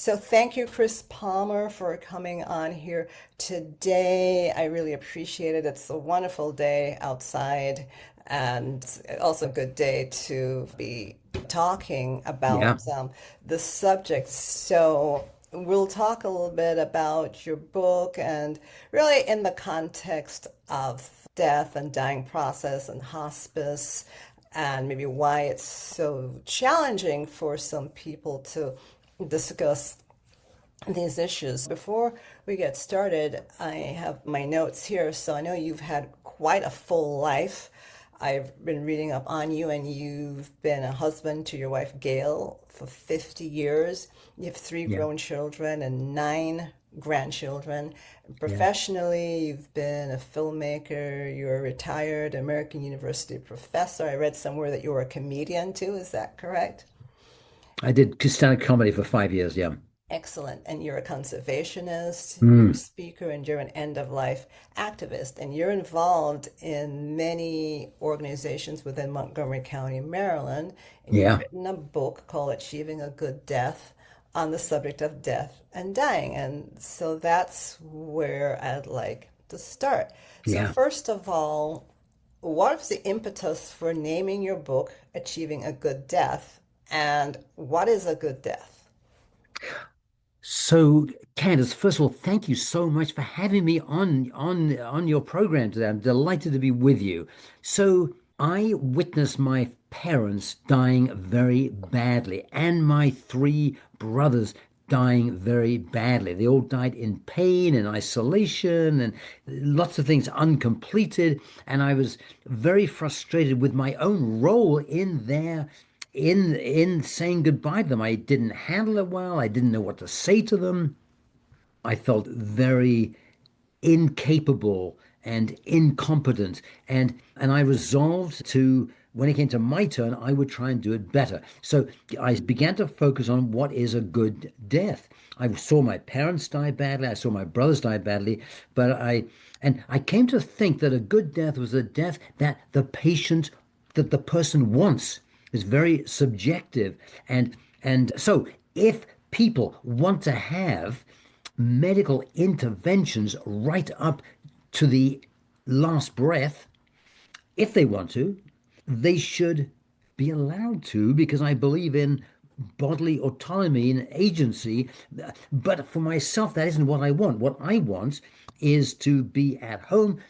So thank you, Chris Palmer, for coming on here today. I really appreciate it. It's a wonderful day outside and also a good day to be talking Yeah. about the subject. So we'll talk a little bit about your book and really in the context of death and dying process and hospice and maybe why it's so challenging for some people to discuss these issues. Before we get started, I have my notes here. So I know you've had quite a full life. I've been reading up on you, and you've been a husband to your wife, Gail, for 50 years. You have three Yeah. grown children and nine grandchildren. Yeah. Professionally, you've been a filmmaker, you're a retired American University professor. I read somewhere that you were a comedian too. Is that correct? I did stand-up comedy for 5 years. Yeah. Excellent. And you're a conservationist, you're a Mm. speaker, and you're an end-of-life activist. And you're involved in many organizations within Montgomery County, Maryland. And you've Yeah. written a book called Achieving a Good Death on the subject of death and dying. And so that's where I'd like to start. So, Yeah. first of all, what was the impetus for naming your book Achieving a Good Death? And what is a good death? So, Candace, first of all, thank you so much for having me on your program today. I'm delighted to be with you. So, I witnessed my parents dying very badly, and my three brothers dying very badly. They all died in pain and isolation and lots of things uncompleted. And I was very frustrated with my own role in in saying goodbye to them. I didn't handle it well. I didn't know what to say to them. I felt very incapable and incompetent, and I resolved to, when it came to my turn, I would try and do it better. So I began to focus on what is a good death. I saw my parents die badly, I saw my brothers die badly, but I came to think that a good death was a death that the person wants. Is very subjective, and so if people want to have medical interventions right up to the last breath, if they want to, they should be allowed to, because I believe in bodily autonomy and agency. But for myself, that isn't what I want. What I want is to be at home,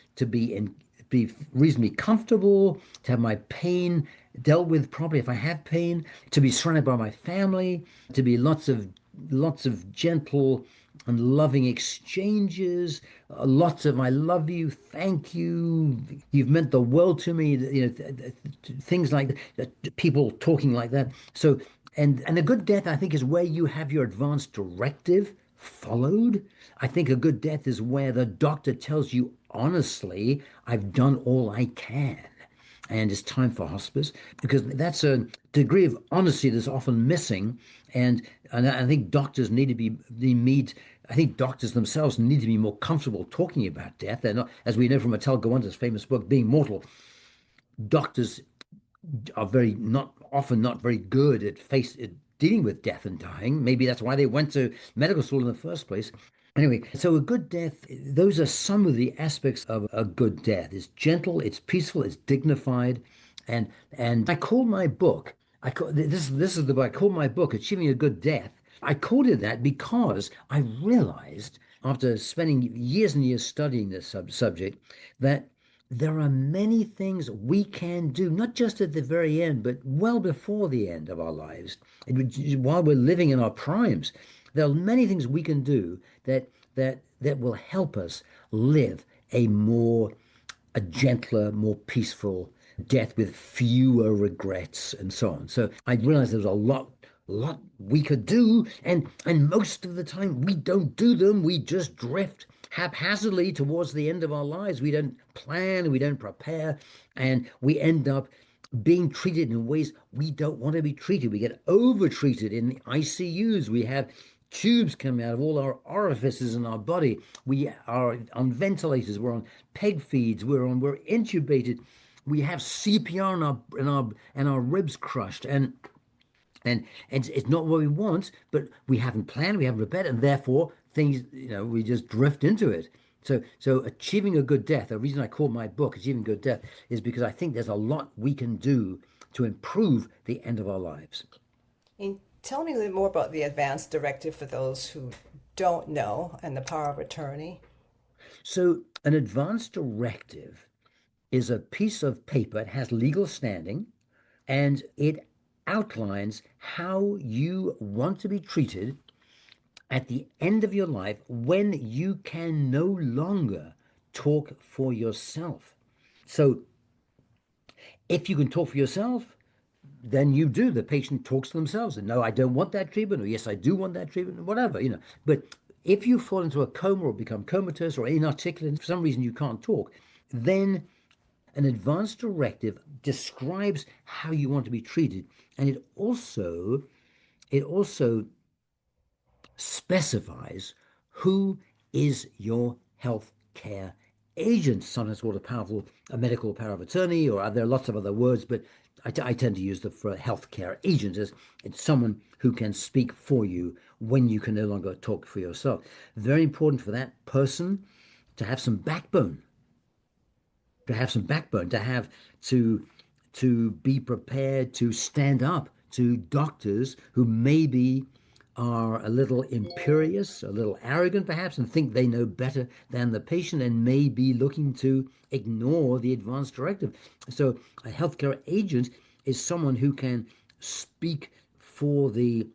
be reasonably comfortable, to have my pain dealt with properly if I have pain, to be surrounded by my family, to be lots of gentle and loving exchanges, lots of "I love you," "thank you," "you've meant the world to me," things like that, people talking like that. So, and a good death, I think, is where you have your advance directive followed. I think a good death is where the doctor tells you honestly, "I've done all I can, and it's time for hospice," because that's a degree of honesty that's often missing. And I think doctors need to be I think doctors themselves need to be more comfortable talking about death. They're not, as we know from Atal Gawande's famous book, Being Mortal. Doctors are very not often not very good at dealing with death and dying. Maybe that's why they went to medical school in the first place. Anyway, so a good death, those are some of the aspects of a good death. It's gentle, it's peaceful, it's dignified. And I call my book, I call this is the book I call my book, Achieving a Good Death. I called it that because I realized, after spending years and years studying this subject, that there are many things we can do, not just at the very end, but well before the end of our lives, while we're living in our primes. There are many things we can do that will help us live a gentler, more peaceful death with fewer regrets and so on. So I realized there was a lot we could do, and most of the time we don't do them. We just drift haphazardly towards the end of our lives. We don't plan, we don't prepare, and we end up being treated in ways we don't want to be treated. We get over treated in the ICUs. We have tubes coming out of all our orifices in our body. We are on ventilators. We're on peg feeds. We're intubated. We have CPR and our ribs crushed. And And it's not what we want, but we haven't planned, we haven't prepared, and therefore things, we just drift into it. So achieving a good death, the reason I call my book Achieving Good Death is because I think there's a lot we can do to improve the end of our lives. And tell me a little more about the advance directive for those who don't know and the power of attorney. So an advance directive is a piece of paper, it has legal standing, and it outlines how you want to be treated at the end of your life when you can no longer talk for yourself. So if you can talk for yourself, then you do. The patient talks to themselves and no, I don't want that treatment, or yes, I do want that treatment, whatever. But if you fall into a coma or become comatose or inarticulate, for some reason you can't talk, then an advance directive describes how you want to be treated. And it also specifies who is your health care agent, sometimes called a medical power of attorney, or there are lots of other words, but I tend to use the for health care agent as it's someone who can speak for you when you can no longer talk for yourself. Very important for that person to have some backbone, to have to be prepared to stand up to doctors who maybe are a little imperious, a little arrogant perhaps, and think they know better than the patient and may be looking to ignore the advance directive. So a healthcare agent is someone who can speak for the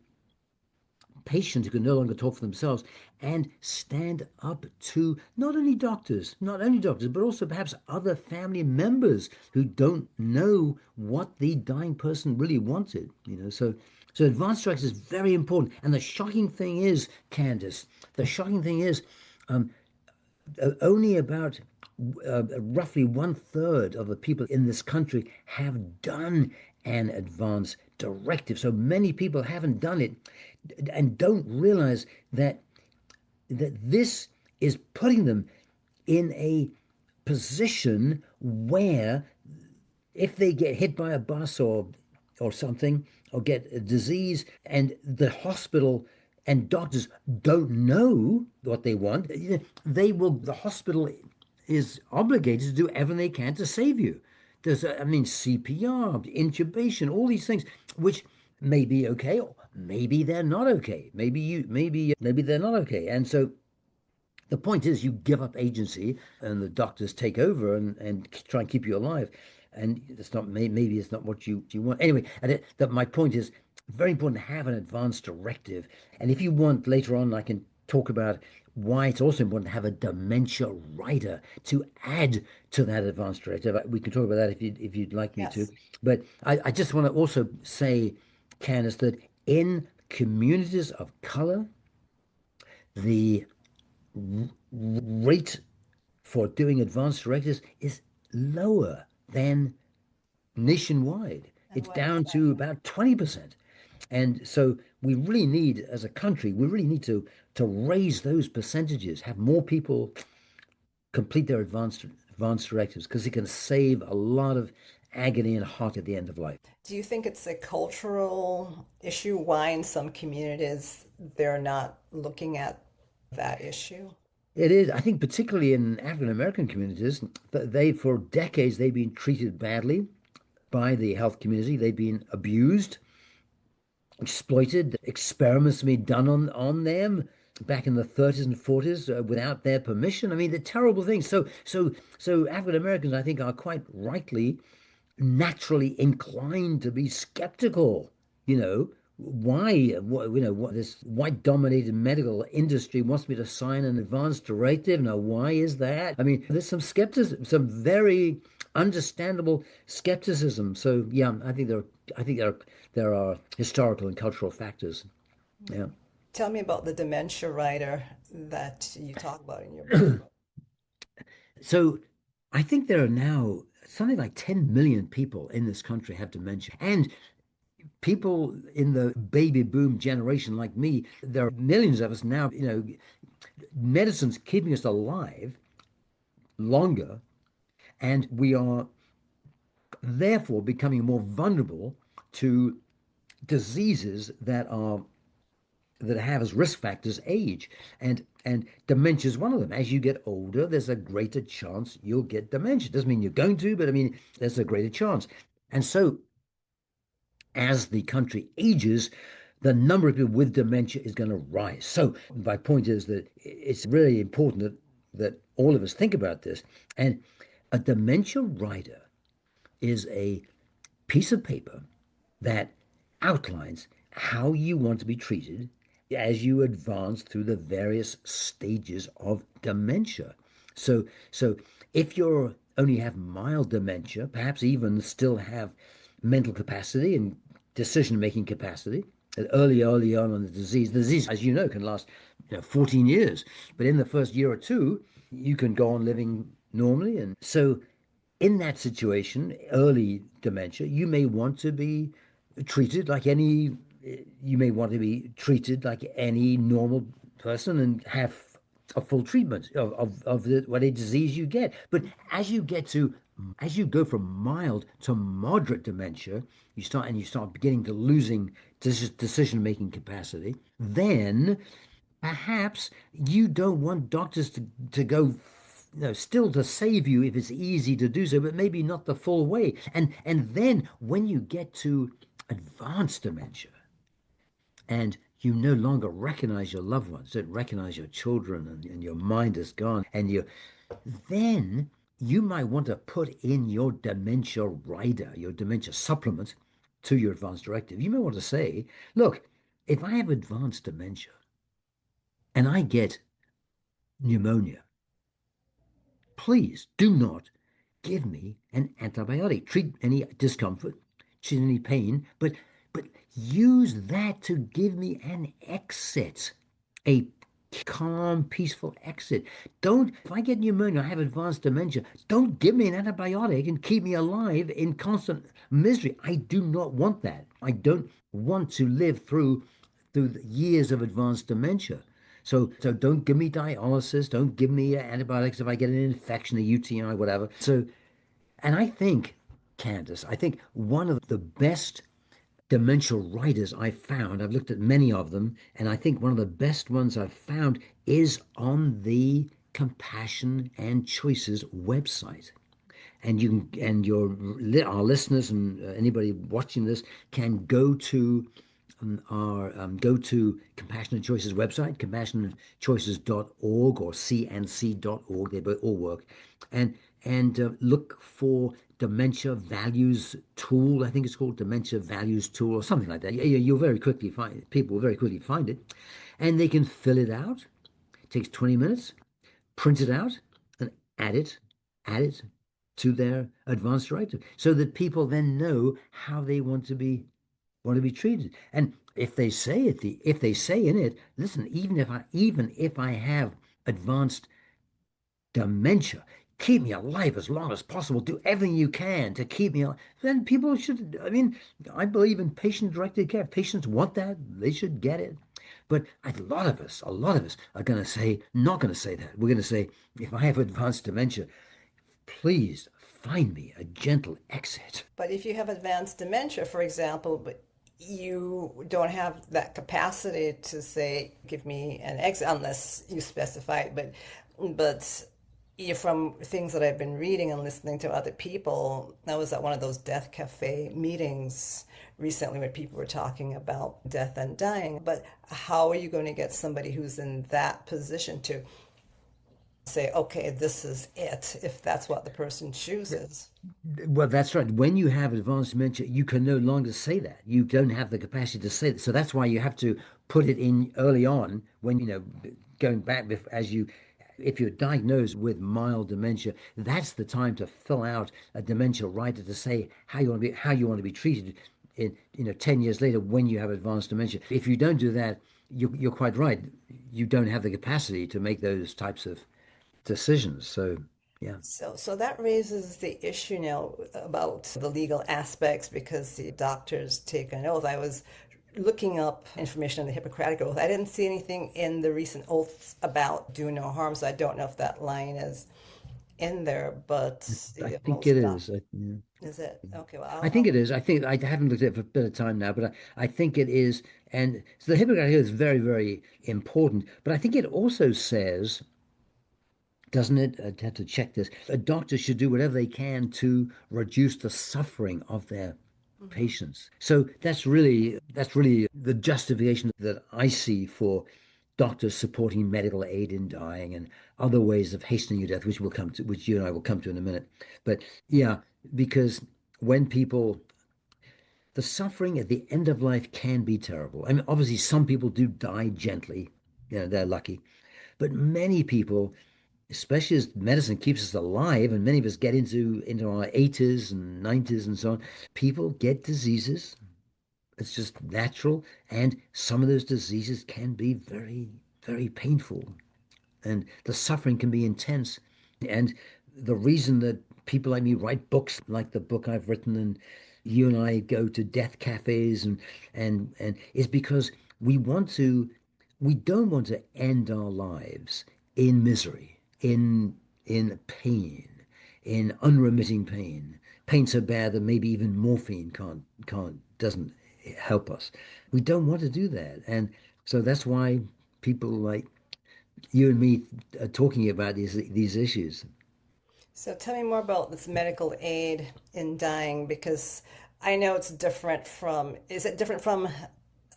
patients who can no longer talk for themselves and stand up to not only doctors, but also perhaps other family members who don't know what the dying person really wanted. So advanced strikes is very important. And the shocking thing is, Candace, the shocking thing is only about roughly one-third of the people in this country have done an advance directive. So many people haven't done it and don't realize that this is putting them in a position where if they get hit by a bus or something or get a disease and the hospital and doctors don't know what they want, the hospital is obligated to do everything they can to save you. I mean, CPR, intubation, all these things, which may be okay, or maybe they're not okay. Maybe they're not okay. And so the point is, you give up agency, and the doctors take over and try and keep you alive. And it's not maybe it's not what you want. Anyway, that my point is very important to have an advance directive. And if you want later on, I can talk about why it's also important to have a dementia rider to add to that advance directive. We can talk about that if you'd like me to. Yes. But I just want to also say, Candice, that in communities of color, the rate for doing advanced directives is lower than nationwide. And It's why is down that? to about 20%. And so we really need, as a country, we really need to raise those percentages, have more people complete their advanced directives because it can save a lot of agony and heart at the end of life. Do you think it's a cultural issue why in some communities they're not looking at that issue? It is, I think, particularly in African American communities, that for decades, they've been treated badly by the health community. They've been abused, exploited, experiments being done on them back in the 30s and 40s without their permission. I mean, the terrible things. So African Americans, I think, are quite rightly naturally inclined to be skeptical. You know, what this white dominated medical industry wants me to sign an advance directive. Now, why is that? I mean, there's some skepticism, some very understandable skepticism. So yeah, I think there are historical and cultural factors. Yeah. Tell me about the dementia rider that you talk about in your book. So I think there are now something like 10 million people in this country have dementia. And people in the baby boom generation like me, there are millions of us now, medicine's keeping us alive longer, and we are therefore becoming more vulnerable to diseases that have as risk factors age, and dementia is one of them. As you get older, there's a greater chance you'll get dementia. Doesn't mean you're going to, but I mean there's a greater chance. And so as the country ages, the number of people with dementia is going to rise. So my point is that it's really important that all of us think about this. And a dementia rider is a piece of paper that outlines how you want to be treated as you advance through the various stages of dementia. So if you only have mild dementia, perhaps even still have mental capacity and decision-making capacity, and early on in the disease, as you know, can last 14 years. But in the first year or two, you can go on living normally. And so in that situation, early dementia, you may want to be treated like any normal person and have a full treatment of what disease you get. But as you go from mild to moderate dementia, you start beginning to losing decision making capacity, then perhaps you don't want doctors to go, still to save you if it's easy to do so, but maybe not the full way. And then when you get to advanced dementia and you no longer recognize your loved ones, don't recognize your children, and your mind is gone, then you might want to put in your dementia rider, your dementia supplement to your advanced directive. You may want to say, look, if I have advanced dementia and I get pneumonia, please do not give me an antibiotic. Treat any discomfort, treat any pain, but use that to give me an exit, a calm, peaceful exit. Don't, if I get pneumonia, I have advanced dementia, don't give me an antibiotic and keep me alive in constant misery. I do not want that. I don't want to live through the years of advanced dementia. So don't give me dialysis. Don't give me antibiotics if I get an infection, a UTI, whatever. And I think, Candace, I think one of the best dementia writers I've found, I've looked at many of them, and I think one of the best ones I've found is on the Compassion and Choices website. And you can, and our listeners and anybody watching this can go to Compassionate Choices website, compassionatechoices.org or cnc.org. They both all work, and look for Dementia Values Tool. I think it's called Dementia Values Tool or something like that. You'll very quickly find people will very quickly find it, and they can fill it out. It takes 20 minutes. Print it out and add it to their advanced directive, so that people then know how they want to be treated. And if they say in it, listen, even if I have advanced dementia, keep me alive as long as possible. Do everything you can to keep me alive. Then people should. I mean, I believe in patient-directed care. If patients want that, they should get it. But a lot of us are going to say, not going to say that. We're going to say, if I have advanced dementia, please find me a gentle exit. But if you have advanced dementia, for example, but you don't have that capacity to say, give me an exit unless you specify it. But from things that I've been reading and listening to other people, I was at one of those death cafe meetings recently where people were talking about death and dying. But how are you going to get somebody who's in that position to say, okay, this is it, if that's what the person chooses? Well, that's right. When you have advanced dementia, you can no longer say that. You don't have the capacity to say that. So that's why you have to put it in early on when, going back if you're diagnosed with mild dementia, that's the time to fill out a dementia rider to say how you want to be treated in, 10 years later when you have advanced dementia. If you don't do that, you're quite right. You don't have the capacity to make those types of decisions. So, yeah. So that raises the issue now about the legal aspects because the doctors take an oath. I was looking up information on the Hippocratic Oath. I didn't see anything in the recent oaths about do no harm, so I don't know if that line is in there, but I think it most is. doc Yeah. is it? Okay, well, I think I'll it is. I think I haven't looked at it for a bit of time now, but I think it is. And so the Hippocratic Oath is very, very important. But I think it also says, doesn't it? I'd have to check this. A doctor should do whatever they can to reduce the suffering of their mhm. patients. So that's really the justification that I see for doctors supporting medical aid in dying and other ways of hastening your death, which we'll come to, which you and I will come to in a minute. But yeah, because when people the suffering at the end of life can be terrible. I mean, obviously, some people do die gently, they're lucky, but many people, especially as medicine keeps us alive, and many of us get into our 80s and 90s and so on, people get diseases. It's just natural, and some of those diseases can be very, very painful and the suffering can be intense. And the reason that people like me write books like the book I've written and you and I go to death cafes and is because we want to we don't want to end our lives in misery, in pain, in unremitting pain, pain so bad that maybe even morphine can't doesn't help us. We don't want to do that. And so that's why people like you and me talking about these issues. So tell me more about this medical aid in dying because I know it's different from, is it different from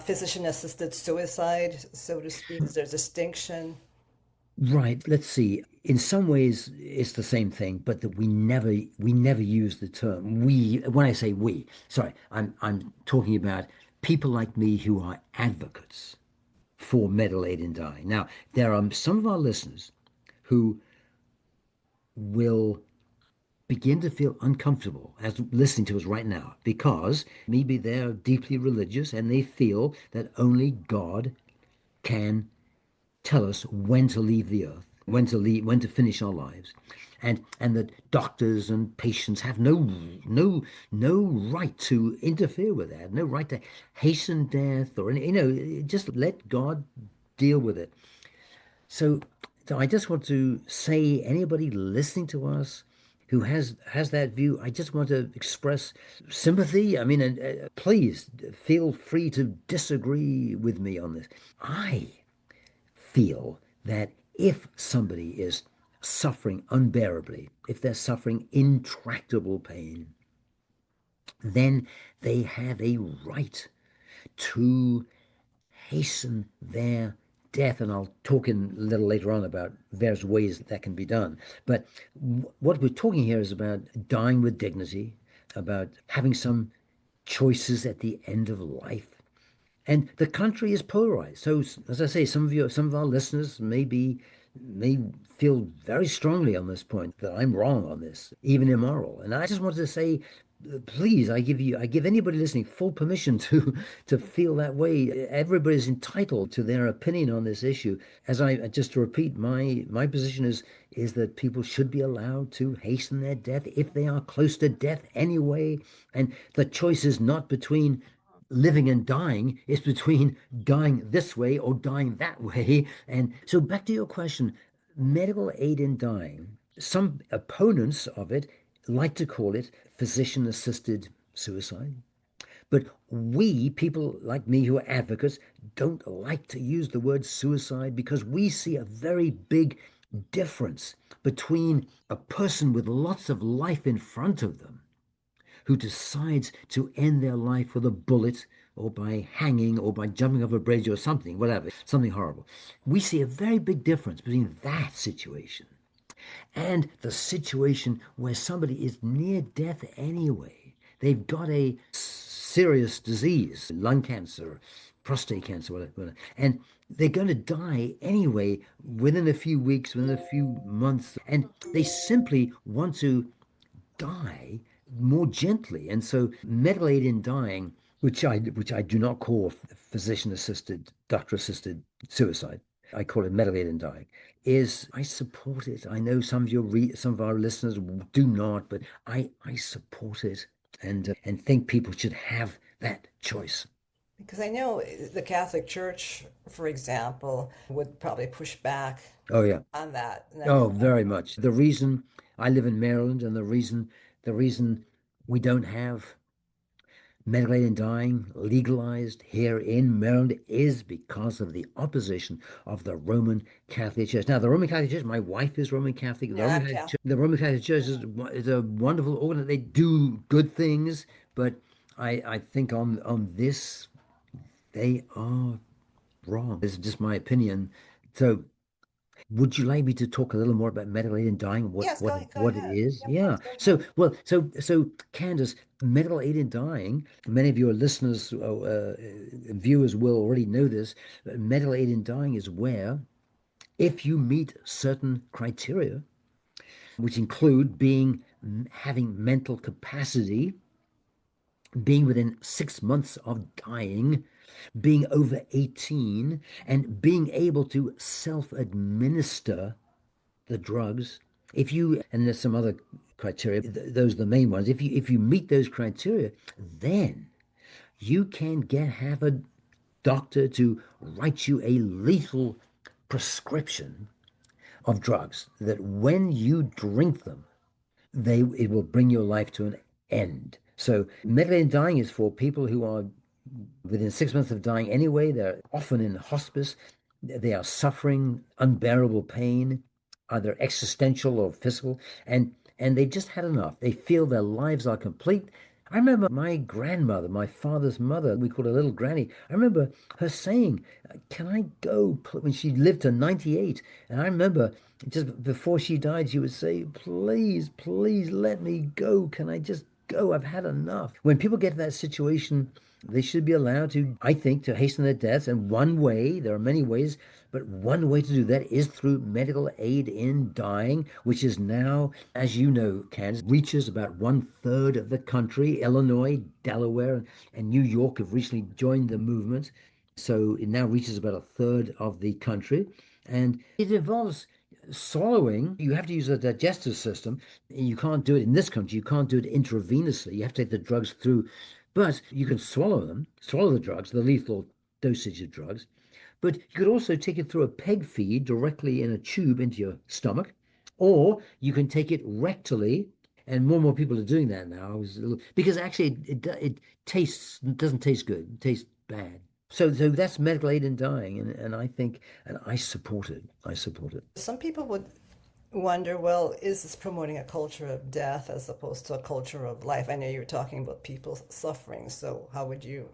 physician assisted suicide, so to speak? Is there a distinction? Right. Let's see. In some ways, it's the same thing, but that we never use the term we. When I say we, sorry, I'm talking about people like me who are advocates for medical aid in dying. Now, there are some of our listeners who will begin to feel uncomfortable as listening to us right now because maybe they're deeply religious and they feel that only God can tell us when to leave the earth, when to finish our lives, and that doctors and patients have no right to interfere with that, no right to hasten death or any, just let God deal with it. So, so I just want to say, anybody listening to us who has that view, I just want to express sympathy. I mean, and please feel free to disagree with me on this. I feel that if somebody is suffering unbearably, if they're suffering intractable pain, then they have a right to hasten their death. And I'll talk in a little later on about various ways that that can be done. But what we're talking here is about dying with dignity, about having some choices at the end of life. And the country is polarized. So, as I say, some of our listeners may feel very strongly on this point that I'm wrong on this, even immoral. And I just wanted to say, please, I give anybody listening full permission to feel that way. Everybody's entitled to their opinion on this issue. As I just to repeat, my position is that people should be allowed to hasten their death if they are close to death anyway. And the choice is not between living and dying, it's between dying this way or dying that way. And so back to your question, medical aid in dying, some opponents of it like to call it physician assisted suicide. But we, people like me who are advocates, don't like to use the word suicide because we see a very big difference between a person with lots of life in front of them who decides to end their life with a bullet or by hanging or by jumping off a bridge or something, whatever, something horrible. We see a very big difference between that situation and the situation where somebody is near death anyway. They've got a serious disease, lung cancer, prostate cancer, whatever, and they're going to die anyway within a few weeks, within a few months, and they simply want to die more gently. And so medical aid in dying, which I do not call physician assisted, doctor assisted suicide. I call it medical aid in dying. Is I support it. I know some of our listeners do not, but I support it and think people should have that choice. Because I know the Catholic Church, for example, would probably push back Oh yeah. on that. And I Oh, know, very much. The reason I live in Maryland, and the reason we don't have medical aid in dying legalized here in Maryland is because of the opposition of the Roman Catholic Church. Now, the Roman Catholic Church, my wife is Roman Catholic. The Yeah, Roman I'm Catholic Cal. Church, the Roman Catholic Church is a wonderful organ. They do good things, but I think on this they are wrong. This is just my opinion. So, would you like me to talk a little more about medical aid in dying, what Yes, what go what it ahead. is? Yep, Yeah. go So, ahead. well, so Candace, medical aid in dying. Many of your listeners, viewers will already know this. Medical aid in dying is where, if you meet certain criteria, which include having mental capacity, being within 6 months of dying, being over 18, and being able to self-administer the drugs. If you, and there's some other criteria, those are the main ones. If you meet those criteria, then you can have a doctor to write you a lethal prescription of drugs that when you drink them, it will bring your life to an end. So metadone dying is for people who are within 6 months of dying anyway. They're often in hospice. They are suffering unbearable pain, either existential or physical, and they just had enough. They feel their lives are complete. I remember my grandmother, my father's mother, we called her little granny. I remember her saying, "Can I go?" When she lived to 98. And I remember just before she died, she would say, "Please, please let me go. Can I just go? I've had enough." When people get to that situation, they should be allowed to, I think, to hasten their deaths. And one way, there are many ways, but one way to do that is through medical aid in dying, which is now, as you know, Kansas reaches about one-third of the country. Illinois, Delaware, and New York have recently joined the movement. So it now reaches about a third of the country. And it involves swallowing. You have to use a digestive system. You can't do it in this country. You can't do it intravenously. You have to take the drugs through, but you can swallow them, swallow the drugs, the lethal dosage of drugs. But you could also take it through a peg feed directly in a tube into your stomach, or you can take it rectally. And more people are doing that now. Because actually it tastes doesn't taste good. It tastes bad. So that's medical aid in dying, and I think and I support it. I support it. Some people would wonder, well, is this promoting a culture of death as opposed to a culture of life? I know you were talking about people suffering, so how would you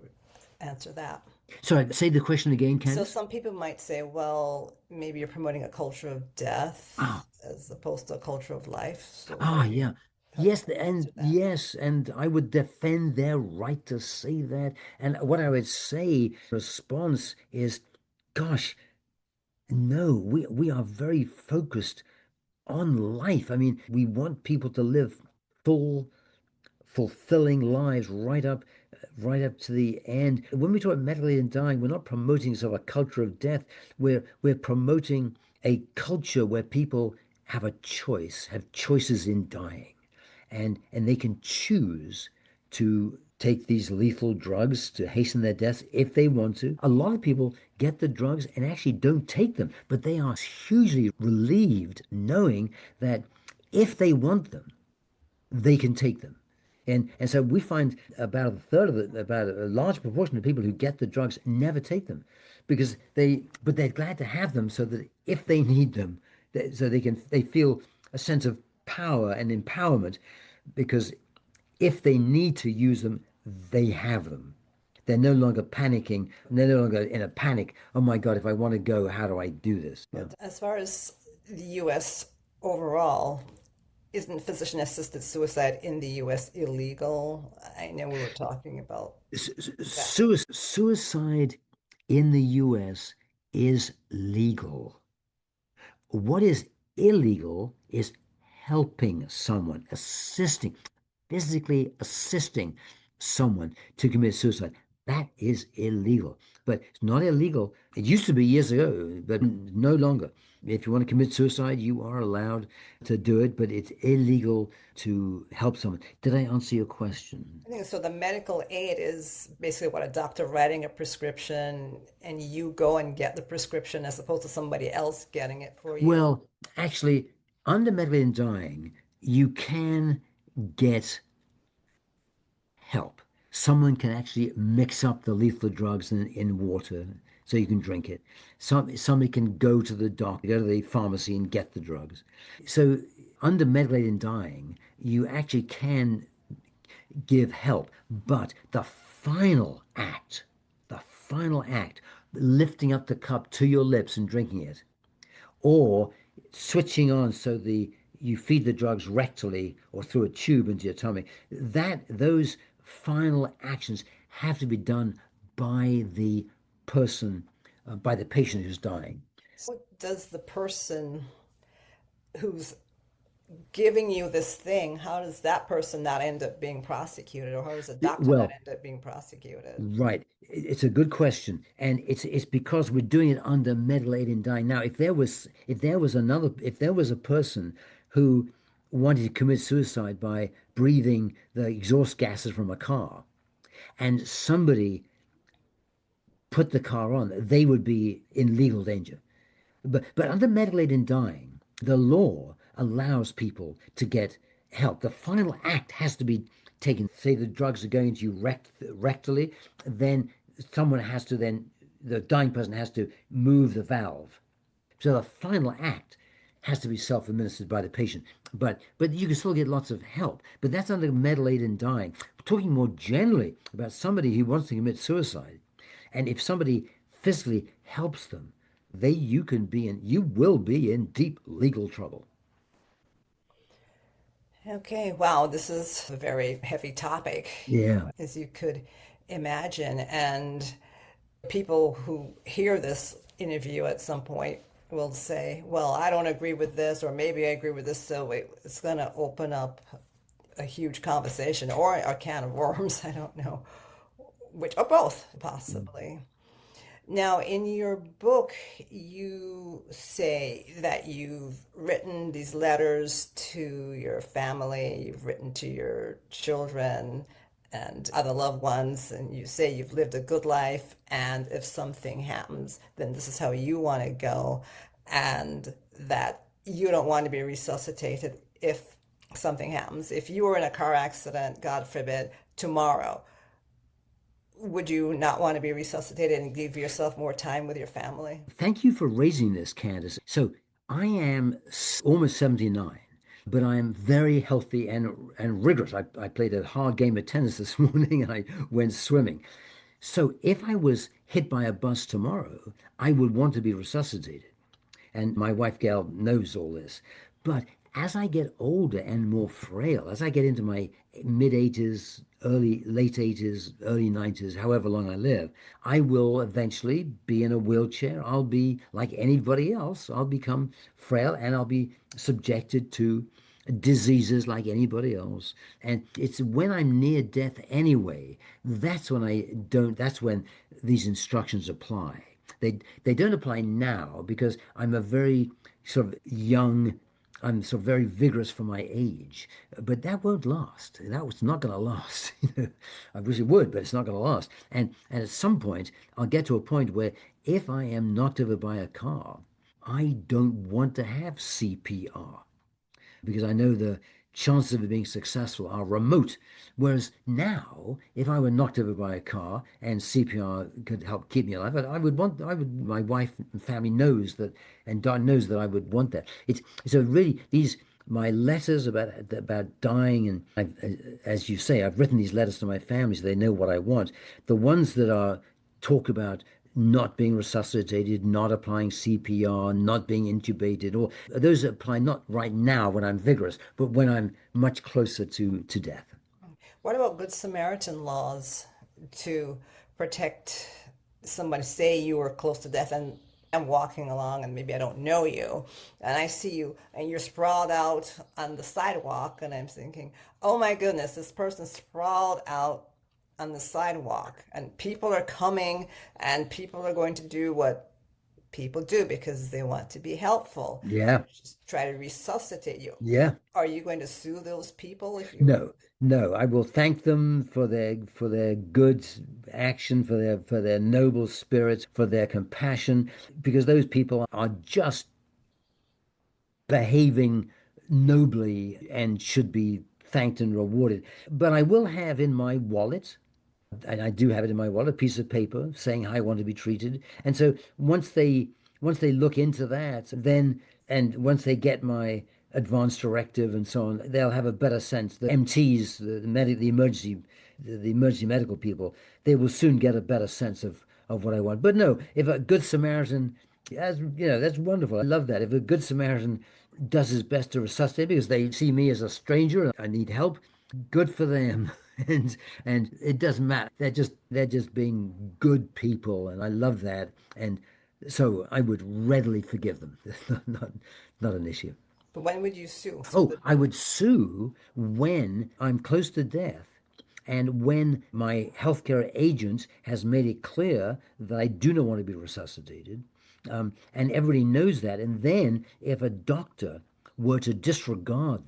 answer that? Sorry, say the question again, So Candice. some people might say, well, maybe you're promoting a culture of death Ah, as opposed to a culture of life. So yeah. how do you Yes, and answer that? yes, and I would defend their right to say that. And what I would say, response is, gosh, no, we are very focused on life. I mean, we want people to live full, fulfilling lives right up to the end. When we talk about medically and dying, we're not promoting sort of a culture of death. We're promoting a culture where people have a choice, have choices in dying, and they can choose to take these lethal drugs to hasten their deaths if they want to. A lot of people get the drugs and actually don't take them, but they are hugely relieved knowing that if they want them, they can take them. And so we find about a third of about a large proportion of people who get the drugs never take them because but they're glad to have them so that if they need them, so they feel a sense of power and empowerment because if they need to use them, they have them. They're no longer panicking. They're no longer in a panic. Oh my God, if I want to go, how do I do this? Yeah. As far as the US overall, isn't physician-assisted suicide in the US illegal? I know we were talking about that. Suicide in the US is legal. What is illegal is helping someone, physically assisting someone to commit suicide. That is illegal. But it's not illegal. It used to be years ago, but no longer. If you want to commit suicide, you are allowed to do it, but it's illegal to help someone. Did I answer your question? I think so. The medical aid is basically what a doctor writing a prescription and you go and get the prescription as opposed to somebody else getting it for you. Well, actually, under medically and dying, you can get help. Someone can actually mix up the lethal drugs in water so you can drink it. Somebody can go to the doctor, go to the pharmacy and get the drugs. So under medicated dying, you actually can give help, but the final act, lifting up the cup to your lips and drinking it, or switching on so the you feed the drugs rectally or through a tube into your tummy. Those final actions have to be done by the person, by the patient who's dying. So does the person who's giving you this thing, how does that person not end up being prosecuted, or how does the doctor not Well, end up being prosecuted? right. It's a good question, and it's because we're doing it under medicated dying. Now, if there was a person who wanted to commit suicide by breathing the exhaust gases from a car, and somebody put the car on, they would be in legal danger. But under medicated dying, the law allows people to get help. The final act has to be taken. Say the drugs are going to you rectally, then someone has to then the dying person has to move the valve. So the final act has to be self-administered by the patient. But you can still get lots of help. But that's under medicated dying. Talking more generally about somebody who wants to commit suicide, and if somebody physically helps them, you will be in deep legal trouble. Okay, wow, this is a very heavy topic, Yeah. as you could imagine. And people who hear this interview at some point will say, well, I don't agree with this, or maybe I agree with this. So it's going to open up a huge conversation or a can of worms. I don't know, which, or both, possibly. Now, in your book, you say that you've written these letters to your family, you've written to your children and other loved ones, and you say you've lived a good life, and if something happens, then this is how you want to go, and that you don't want to be resuscitated if something happens. If you were in a car accident, God forbid, tomorrow, would you not want to be resuscitated and give yourself more time with your family? Thank you for raising this, Candace. So I am almost 79, but I am very healthy and rigorous. I played a hard game of tennis this morning and I went swimming. So if I was hit by a bus tomorrow, I would want to be resuscitated. And my wife Gail knows all this. But as I get older and more frail, as I get into my mid 80s, late 80s, early 90s, however long I live, I will eventually be in a wheelchair. I'll be like anybody else. I'll become frail and I'll be subjected to diseases like anybody else. And it's when I'm near death anyway, that's when these instructions apply. They don't apply now because I'm a very sort of young, I'm sort of very vigorous for my age, but that won't last. That was not going to last. I wish it would, but it's not going to last. And at some point, I'll get to a point where if I am knocked over by a car, I don't want to have CPR because I know the chances of it being successful are remote. Whereas now, if I were knocked over by a car and CPR could help keep me alive, my wife and family knows that, and Don knows that I would want that. It's so really my letters about dying, and as you say, I've written these letters to my family so they know what I want. The ones that are talk about not being resuscitated, not applying CPR, not being intubated, or those apply not right now when I'm vigorous, but when I'm much closer to death. What about Good Samaritan laws to protect somebody? Say you were close to death and I'm walking along and maybe I don't know you and I see you and you're sprawled out on the sidewalk and I'm thinking, oh my goodness, this person's sprawled out on the sidewalk and people are coming and people are going to do what people do because they want to be helpful, Yeah, just try to resuscitate you. yeah. Are you going to sue those people if you? No, no. I will thank them for their good action, for their noble spirit, for their compassion, because those people are just behaving nobly and should be thanked and rewarded. But I will have in my wallet, and I do have it in my wallet, a piece of paper saying how I want to be treated. And so once they look into that, then and once they get my advance directive and so on, they'll have a better sense. The MTs, the emergency medical people, they will soon get a better sense of what I want. But no, if a good Samaritan, as you know, that's wonderful. I love that. If a good Samaritan does his best to resuscitate because they see me as a stranger and I need help, good for them. And it doesn't matter. They're just being good people, and I love that. And so I would readily forgive them. It's not an issue. But when would you sue? Oh, I would sue when I'm close to death and when my healthcare agent has made it clear that I do not want to be resuscitated. And everybody knows that. And then if a doctor were to disregard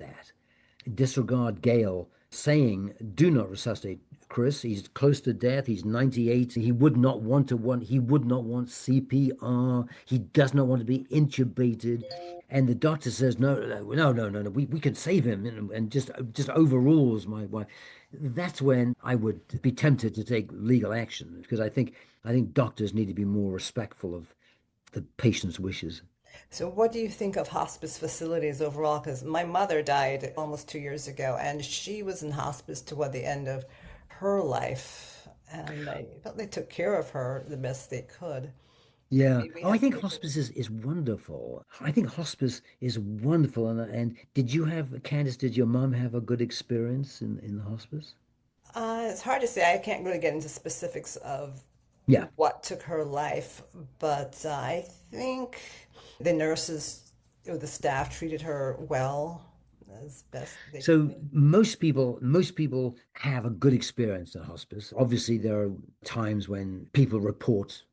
Gail saying, do not resuscitate Chris. He's close to death. He's 98. He would not want CPR. He does not want to be intubated. And the doctor says, no, no, no, no, no, we can save him and just overrules my wife. That's when I would be tempted to take legal action because I think doctors need to be more respectful of the patient's wishes. So, what do you think of hospice facilities overall? Because my mother died almost 2 years ago, and she was in hospice toward the end of her life, and they felt they took care of her the best they could. Yeah. Maybe we Oh, I have think neighbors. hospice is wonderful. I think hospice is wonderful. And did you have, Candace, did your mom have a good experience in the hospice? It's hard to say. I can't really get into specifics of Yeah. what took her life, but I think the nurses or the staff treated her well as best they So could. most people have a good experience in hospice. Obviously, there are times when people report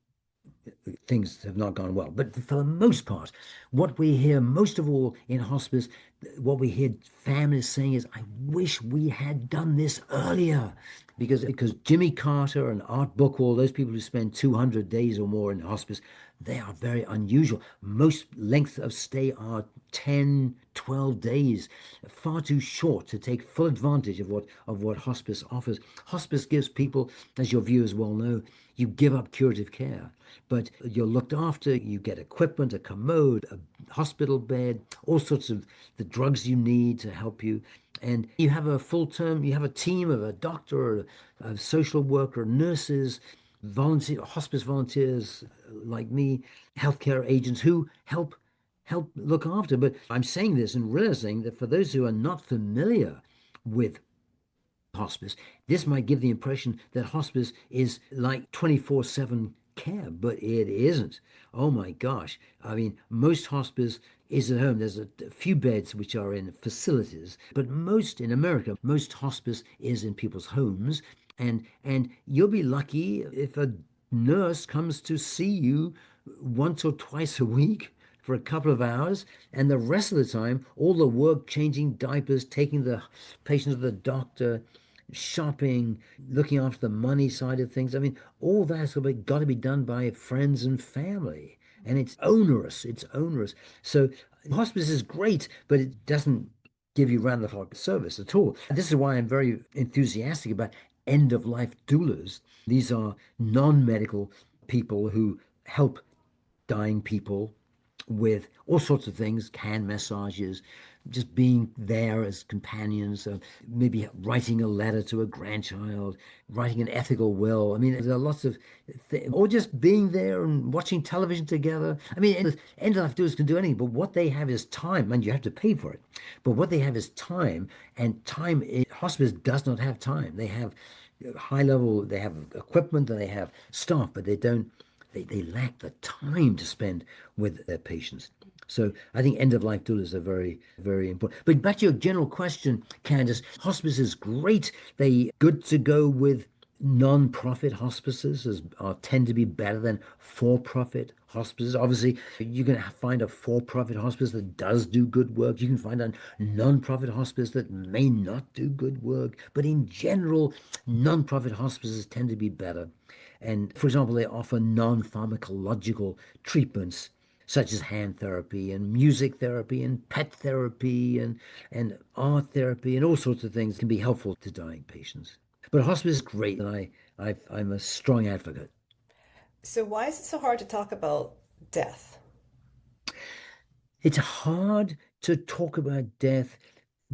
things have not gone well. But for the most part, what we hear most of all in hospice, what we hear families saying is, I wish we had done this earlier. Because Jimmy Carter and Art Buchwald, those people who spend 200 days or more in hospice, they are very unusual. Most lengths of stay are 10, 12 days, far too short to take full advantage of what hospice offers. Hospice gives people, as your viewers well know, you give up curative care, but you're looked after. You get equipment, a commode, a hospital bed, all sorts of the drugs you need to help you. And you have you have a team of a doctor, a social worker, nurses, hospice volunteers like me, healthcare agents who help look after. But I'm saying this and realizing that for those who are not familiar with hospice, this might give the impression that hospice is like 24/7 care, but it isn't. Oh my gosh. I mean, most hospice is at home. There's a few beds which are in facilities, but most in America, most hospice is in people's homes. And you'll be lucky if a nurse comes to see you once or twice a week for a couple of hours, and the rest of the time, all the work changing diapers, taking the patient to the doctor, shopping, looking after the money side of things. I mean, all that's got to be done by friends and family. And it's onerous. It's onerous. So hospice is great, but it doesn't give you round the clock service at all. This is why I'm very enthusiastic about end of life doulas. These are non-medical people who help dying people with all sorts of things, hand massages, just being there as companions, maybe writing a letter to a grandchild, writing an ethical will. I mean, there are lots of things, or just being there and watching television together. I mean, end of life doers can do anything, but what they have is time, and you have to pay for it. But what they have is time, and hospice does not have time. They have high level, they have equipment and they have staff, but they lack the time to spend with their patients. So I think end of life doulas are very, very important. But back to your general question, Candace, hospice is great. They good to go with non-profit hospices tend to be better than for-profit hospices. Obviously, you can find a for-profit hospice that does do good work. You can find a non-profit hospice that may not do good work. But in general, non-profit hospices tend to be better. And for example, they offer non-pharmacological treatments such as hand therapy and music therapy and pet therapy and art therapy and all sorts of things can be helpful to dying patients. But hospice is great, and I'm a strong advocate. So why is it so hard to talk about death? It's hard to talk about death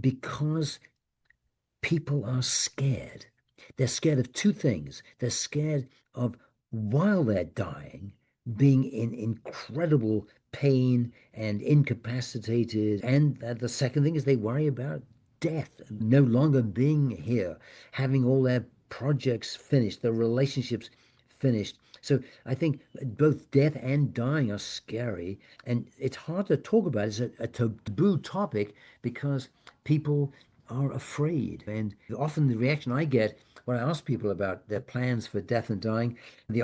because people are scared. They're scared of two things. They're scared of, while they're dying, being in incredible pain and incapacitated. And the second thing is they worry about death, no longer being here, having all their projects finished, their relationships finished. So I think both death and dying are scary, and it's hard to talk about. It's a taboo topic because people are afraid. And often the reaction I get when I ask people about their plans for death and dying, the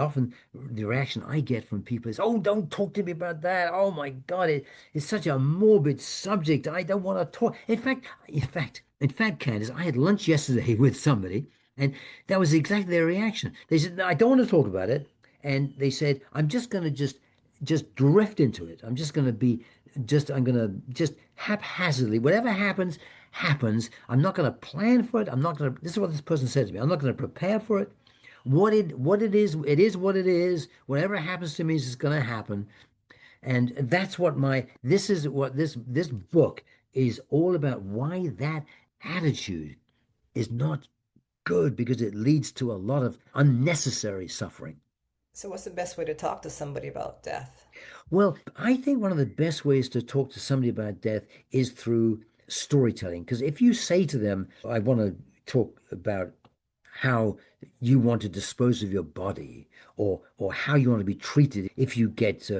reaction I get from people is, "Oh, don't talk to me about that. Oh my God, it's such a morbid subject. I don't want to talk." In fact, Candace, I had lunch yesterday with somebody, and that was exactly their reaction. They said, "No, I don't want to talk about it," and they said, "I'm just going to just drift into it. I'm going to just haphazardly, whatever happens, happens. I'm not going to plan for it. I'm not going to, this is what this person said to me. I'm not going to prepare for it. What it is what it is. Whatever happens to me is just going to happen." And that's what this is what this book is all about, why that attitude is not good because it leads to a lot of unnecessary suffering. So what's the best way to talk to somebody about death? Well, I think one of the best ways to talk to somebody about death is through storytelling. Because if you say to them, "I want to talk about how you want to dispose of your body, or how you want to be treated if you get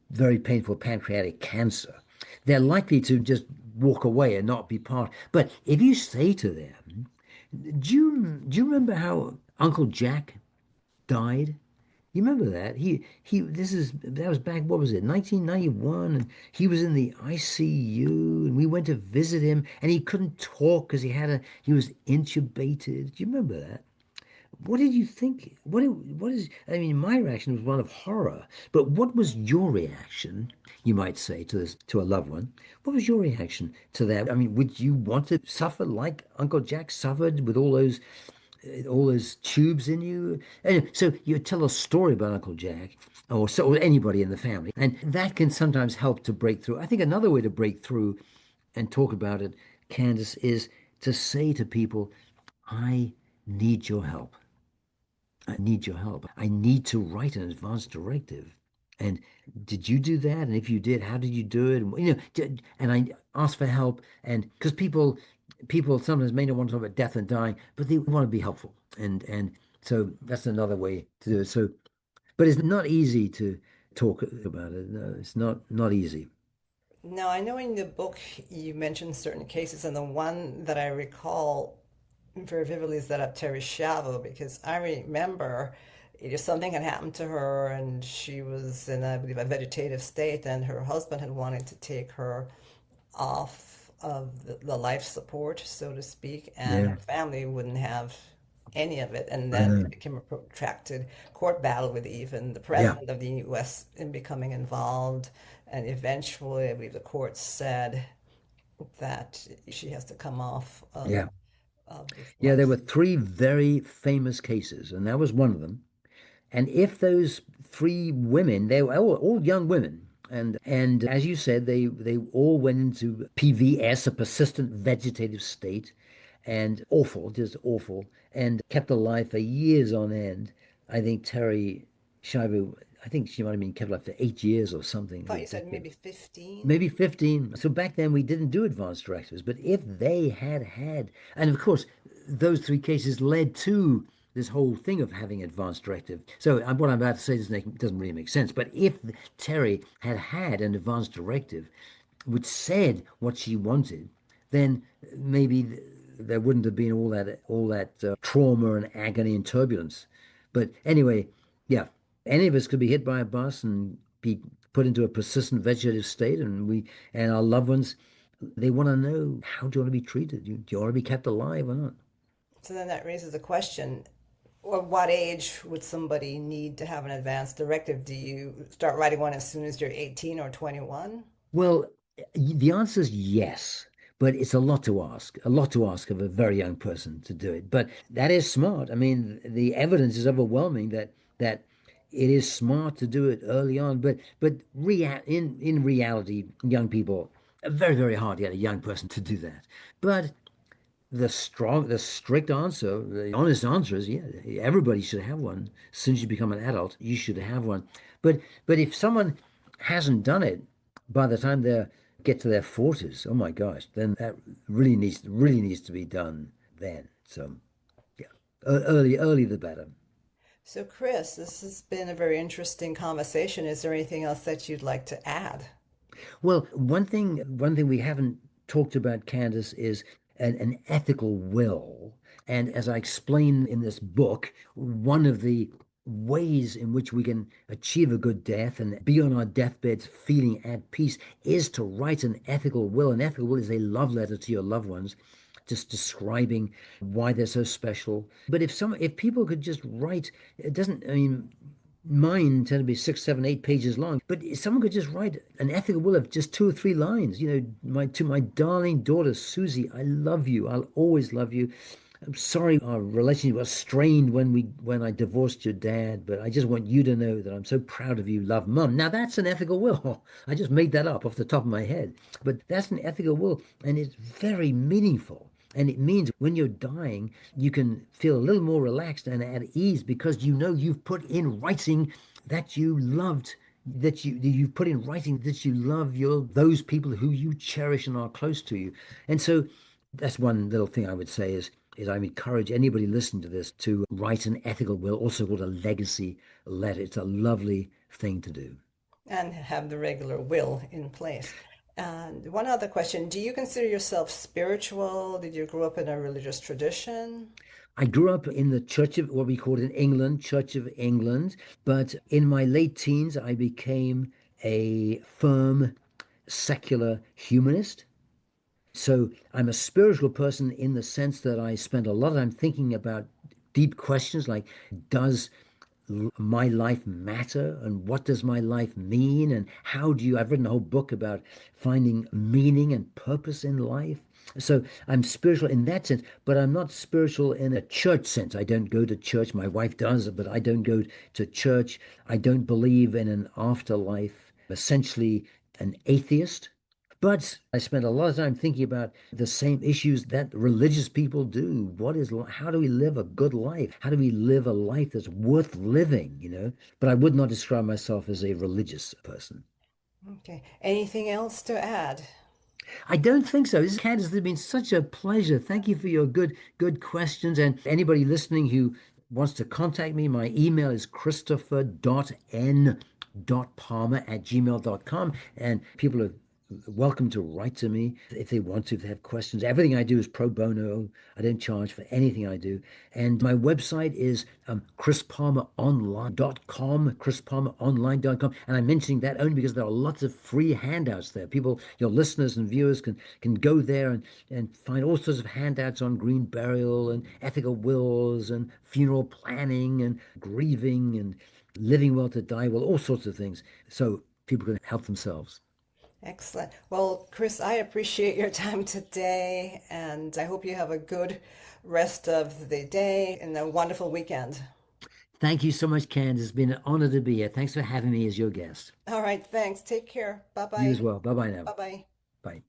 very painful pancreatic cancer," they're likely to just walk away and not be part. But if you say to them, do you remember how Uncle Jack died? You remember that? That was back, what was it, 1991, and he was in the ICU, and we went to visit him, and he couldn't talk because he was intubated. Do you remember that? What did you think? I mean, my reaction was one of horror, but what was your reaction, you might say, to a loved one? What was your reaction to that? I mean, would you want to suffer like Uncle Jack suffered with all those tubes in you? And so you tell a story about Uncle Jack, or anybody in the family, and that can sometimes help to break through. I think another way to break through and talk about it, Candace, is to say to people, "I need your help. I need your help. I need to write an advance directive." And did you do that? And if you did, how did you do it? And and I ask for help. And because people sometimes may not want to talk about death and dying, but they want to be helpful. And so that's another way to do it. So, but it's not easy to talk about it. No, it's not easy. Now, I know in the book you mentioned certain cases, and the one that I recall very vividly is that of Terry Schiavo, because I remember something had happened to her and she was in, I believe, a vegetative state, and her husband had wanted to take her off of the life support, so to speak, and Yeah. her family wouldn't have any of it. And then Uh, it became a protracted court battle with even the yeah. president of the US in becoming involved. And eventually, I believe the court said that she has to come off Yeah. of this Yeah. There life. were three very famous cases, and that was one of them. And if those three women, they were all young women, and as you said, they all went into PVS, a persistent vegetative state, and awful, just awful, and kept alive for years on end. I think Terry Shivu, I think she might have been kept alive for 8 years or I something, thought you said ridiculous. maybe 15. Maybe 15. So back then we didn't do advanced directives, but if they had, and of course, those three cases led to this whole thing of having advanced directive. So what I'm about to say doesn't really make sense. But if Terry had an advanced directive which said what she wanted, then maybe there wouldn't have been all that trauma and agony and turbulence. But anyway, yeah, any of us could be hit by a bus and be put into a persistent vegetative state, and our loved ones, they want to know, how do you want to be treated? Do you want to be kept alive or not? So then that raises a question. Or what age would somebody need to have an advance directive? Do you start writing one as soon as you're 18 or 21? Well, the answer is yes, but it's a lot to ask of a very young person to do it. But that is smart. I mean, the evidence is overwhelming that it is smart to do it early on. In reality, young people, very, very hard to get a young person to do that. But the strict answer, the honest answer is yeah, everybody should have one. As soon as you become an adult, you should have one. But if someone hasn't done it by the time they get to their 40s, oh my gosh, then that really needs to be done then. So yeah, early the better. So, Chris, this has been a very interesting conversation. Is there anything else that you'd like to add? Well, one thing we haven't talked about, Candace, is an ethical will. And as I explain in this book, one of the ways in which we can achieve a good death and be on our deathbeds feeling at peace is to write an ethical will. An ethical will is a love letter to your loved ones, just describing why they're so special. But if people could just write, it doesn't, I mean, mine tend to be 6, 7, 8 pages long. But if someone could just write an ethical will of just 2 or 3 lines, my to my darling daughter Susie, I love you. I'll always love you. I'm sorry our relationship was strained when I divorced your dad, but I just want you to know that I'm so proud of you. Love, Mum. Now that's an ethical will. I just made that up off the top of my head, but that's an ethical will, and it's very meaningful. And it means when you're dying, you can feel a little more relaxed and at ease because you know you've put in writing that you loved, you've put in writing that you love those people who you cherish and are close to you. And so that's one little thing I would say is I encourage anybody listening to this to write an ethical will, also called a legacy letter. It's a lovely thing to do. And have the regular will in place. And one other question, do you consider yourself spiritual? Did you grow up in a religious tradition? I grew up in the Church of what we called in England, Church of England, but in my late teens, I became a firm secular humanist. So I'm a spiritual person in the sense that I spend a lot of time thinking about deep questions like, does my life matter and what does my life mean and I've written a whole book about finding meaning and purpose in life. So I'm spiritual in that sense, but I'm not spiritual in a church sense. I don't go to church. My wife does, but I don't go to church. I don't believe in an afterlife. Essentially an atheist. But I spent a lot of time thinking about the same issues that religious people do. How do we live a good life? How do we live a life that's worth living? But I would not describe myself as a religious person. Okay. Anything else to add? I don't think so. Candace, it's been such a pleasure. Thank you for your good questions. And anybody listening who wants to contact me, my email is christopher.n.palmer@gmail.com. And people are welcome to write to me if they want to, if they have questions. Everything I do is pro bono. I don't charge for anything I do. And my website is chrispalmeronline.com, chrispalmeronline.com. And I'm mentioning that only because there are lots of free handouts there. People, your listeners and viewers can go there and find all sorts of handouts on green burial and ethical wills and funeral planning and grieving and living well to die well, all sorts of things. So people can help themselves. Excellent. Well, Chris, I appreciate your time today, and I hope you have a good rest of the day and a wonderful weekend. Thank you so much, Candace. It's been an honor to be here. Thanks for having me as your guest. All right, thanks. Take care. You as Bye-bye. well. Bye bye now. Bye-bye. Bye.